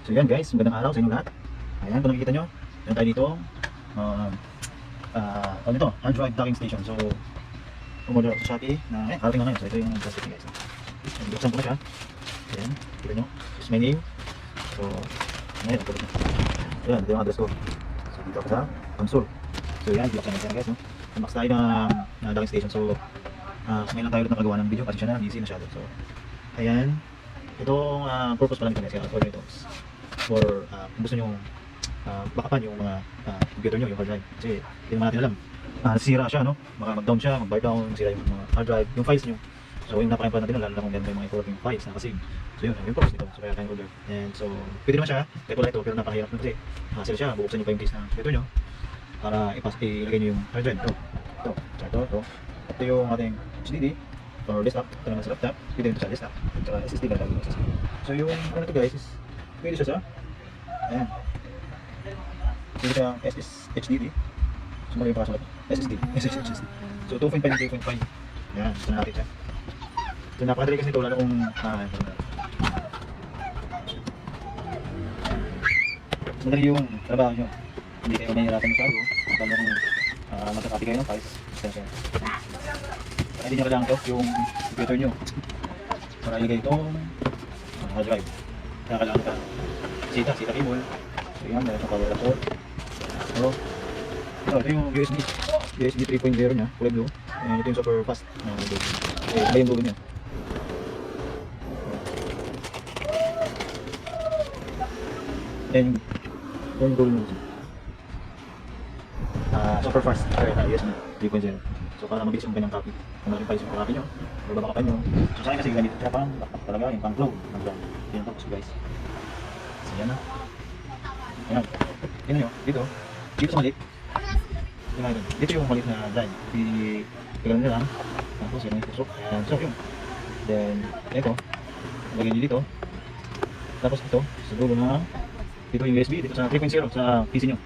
So yan guys, magandang araw sa inyo lahat. Ayan, kung nakikita nyo, yan tayo dito. Ano ito? Hard drive docking station. So, umorder ako sa Shopee na, karating na ngayon. So ito yung plastic guys. So, buksan ko na siya. Ayan, kita nyo. This is my name. So, ngayon, ako dito. Ayan, ito yung address ko. So, dito ako sa console. So yan, buksan natin guys. No? Max tayo na docking station. So, ngayon lang tayo ulit nakagawa ng video kasi siya na busy masyado. So, ayan. Itong purpose pala nito guys, kaya order ito for kung gusto nyo backupan yung mga computer nyo, yung hard drive. Kasi hindi naman natin alam, nasira siya, no? Baka mag-down siya, mag-bar down, masira yung mga hard drive, yung files nyo. So yung napaka-important natin, lalo na kung may mga important files na kasing. So yun, yung purpose nito. So kaya tayong order. And so, pwede naman siya, kahit wala ito, pero napakahirap na kasi hassle siya, bubuksan nyo pa yung case ng computer nyo para ilagay nyo yung hard drive. Ito. Ito yung ating HDD or desktop. Ito naman sa laptop, pwede ito sa desktop. Ito SSD lang lagi SSD. So yung ano ito guys is, pwede siya sa ayan. Pwede siya HDD. So mali yung pakasulat. SSD. So 2.5 and 3.5. Ayan, gusto na natin siya. So napakadali kasi ito, lalo kung madali yung trabaho nyo. Hindi kayo mahihirapan masyado. Lalo kung magkakati kayo ng files. Hindi nyo kailangan ito yung computer nyo para ilagay itong hard drive. Kaya kailangan ka sita cable. So yan, meron sa power port. So ito yung USB 3.0 nya, kulay blue. And ito yung super fast iba yung dulo nya. And yung dulo nya super fast USB 3.0. So para mabilis yung kanyang copy. Kung natin files yung copy nyo, or babakapan nyo. So sa akin kasi ganito siya pang backup talaga, yung pang cloud. Yan tapos guys. So yan na. Ayan. Tingnan nyo, dito sa maliit. Dito yung maliit na drive. Tignan nyo lang. Tapos yan yung tusok. Ayan, so yun. Then, ito. Lagyan nyo dito. Tapos ito, sa dulo na. Dito yung USB, dito sa 3.0 sa PC nyo.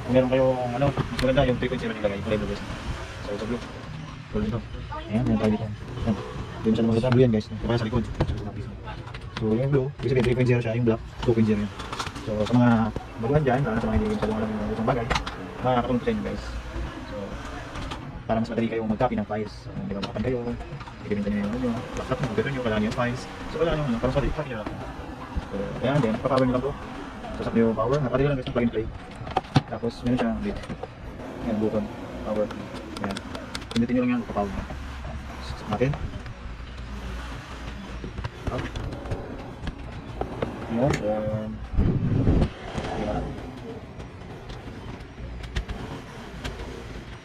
Kung meron kayong mas maganda yung 3.0 nilagay, kulay blue guys. So ito blue. Kulay ito. Ayan, meron tayo dito. Ayan. Doon siya naman blue yan guys. Kaya sa likod. So yung blue, ibig sabihin 3.0 siya, yung black 2.0 yan. So sa mga baguhan dyan, lalo sa mga hindi masyadong alam yung isang bagay, makakatulong ko sa inyo guys. So para mas madali kayong mag-copy ng files. Hindi ba makapan kayo, i-gamitan nyo yung laptop nyo, computer nyo, kailangan nyo yung files. So kailangan nyo, para mas madali, copy nyo lang. So ayan, then papower nyo lang po. Sasap nyo yung power, nakadali lang guys ng plug and play. Tapos meron siya dito. Ayan, button, power. Ayan. Pindutin nyo lang yan, papower nyo. Sasap natin. Up. Ayan, then ayan.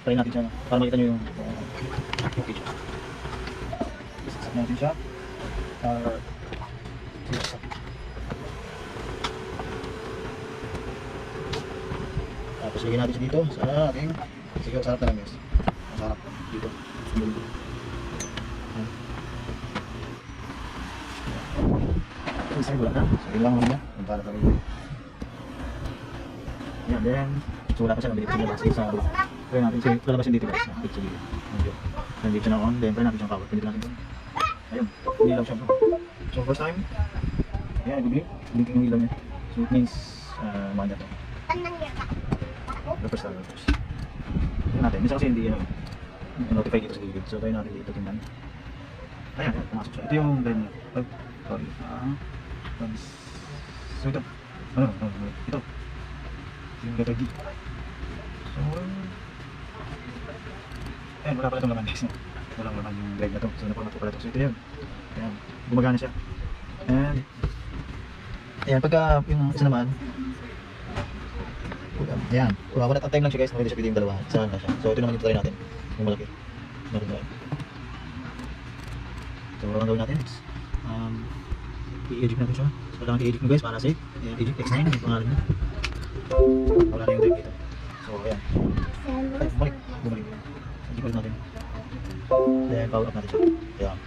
Try natin siya para makita nyo yung okay. Sasap natin siya. Tapos lagyan natin siya dito sa ating sige, sarap na lang guys. Sarap dito. Sige, wala na. So yun lang muna. Para kami. Yan, then so wala pa siya. Nandito siya labas sa loob. Try natin siya. Lalabas siya dito guys. Nandito siya na on. Then try natin siyang power. Pindit natin doon. Ayun. Hindi lang siya bro. So first time. Ayan, i-blink. Blinking yung ilaw niya. So it means manya to. First. Tingnan natin. Minsan kasi hindi notify dito sa gilid. So try natin dito tingnan. Ayan, pumasok siya. Ito yung then sorry. So ito. Ito. Yung letter D. So ayan, wala pala itong laman guys. Walang laman yung drive na to. So napalat ko pala ito. So ito yun. Ayan, gumagana siya. And ayan, pagka yung isa naman ayan, one at a time lang siya guys, hindi siya pwede yung dalawa. Saan na siya. So ito naman yung try natin. Yung malaki. So ang gawin natin is i-eject natin siya. So kailangan i-eject mo guys para safe. I-eject X9 yung pangalan niya. Wala na yung drive dito. So ayan. Bumalik. Eject natin. Then power up natin siya. Ayan.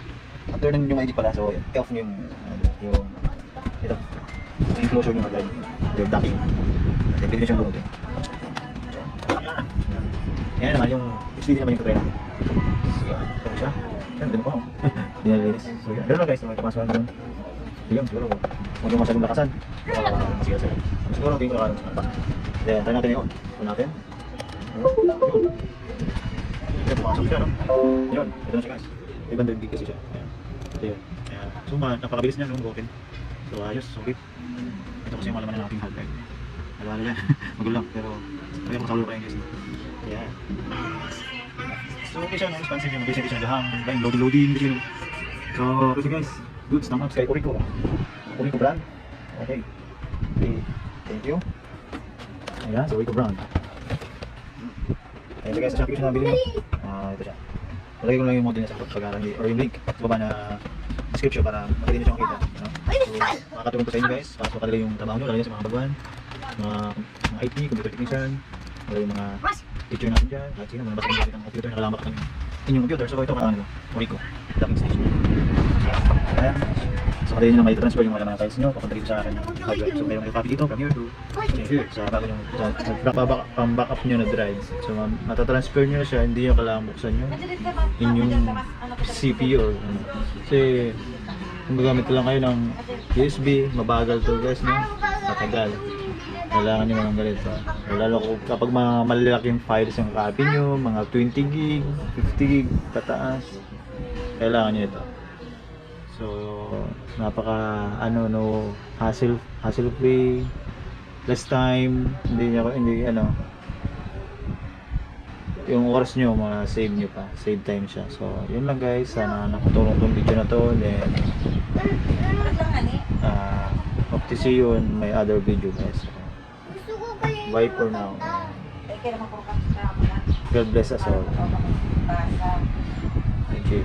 After nun yung eject pala, so i-off nyo yung ito. Yung closure nyo mag-drive. Yung docking. Then pwede nyo siyang bumutin. Ayan naman yung HDD naman yung katry natin. So ito siya. Ayan, ganun pa ako. Dinalinis. So yan. Ganun lang guys, so may kapaswag doon. Yun, siguro. huwag yung masyadong lakasan. Masigal sila. Siguro, tingin ko na pa. Then, try natin yun. Ito natin. Yun. Yan, pumasok siya, no? Yun, ito na siya guys. 500 gig kasi siya. Ayan. Ito yun. Ayan. So, napakabilis niya, no? Open. So, ayos, solid. Ito kasi yung malaman ng aking hard drive. Alala niya, magulo lang, pero kaya kung sa ulo kayo guys. Ayan. So, okay siya, no? Responsive yung basic siya. Dahang, loading, between. So, kasi guys, goods naman kay Orico. Orico brand. Okay. Okay. Thank you. Ayan, so Orico brand. Ayan, so guys, sa Shopee siya nabili mo. Ito siya. Lagay ko lang yung model niya sa pag-aaral or yung link sa baba na description para madali niyo siyang makita. No? So, makakatulong po sa inyo guys para sa kanila yung trabaho nyo, lalo na sa mga baguhan, mga IT, computer technician, lalo yung mga teacher natin dyan, at sino, mga basta mga ng computer, nakalambak ng inyong computer. So ito katangan nito, Orico, docking station. Ayan. So madali nyo na may transfer yung mga mga files nyo papunta dito sa akin ng hardware. So mayroong copy dito from here to here sa bago yung pang-backup nyo na drive. So matatransfer nyo na siya, hindi nyo kailangan buksan nyo inyong CPU or ano. Kasi kung gagamit lang kayo ng USB, mabagal to guys, no? Matagal. Kailangan nyo ng ganito. Lalo kapag mga malalaking files yung copy nyo, mga 20 gig, 50 gig, pataas, kailangan nyo ito. So, napaka no hassle free, less time, hindi yung oras nyo save nyo pa, save time siya. So, yun lang guys, sana nakatulong tong video na to. Then hope to see you on my other video guys. Bye for now. God bless us all. Thank you.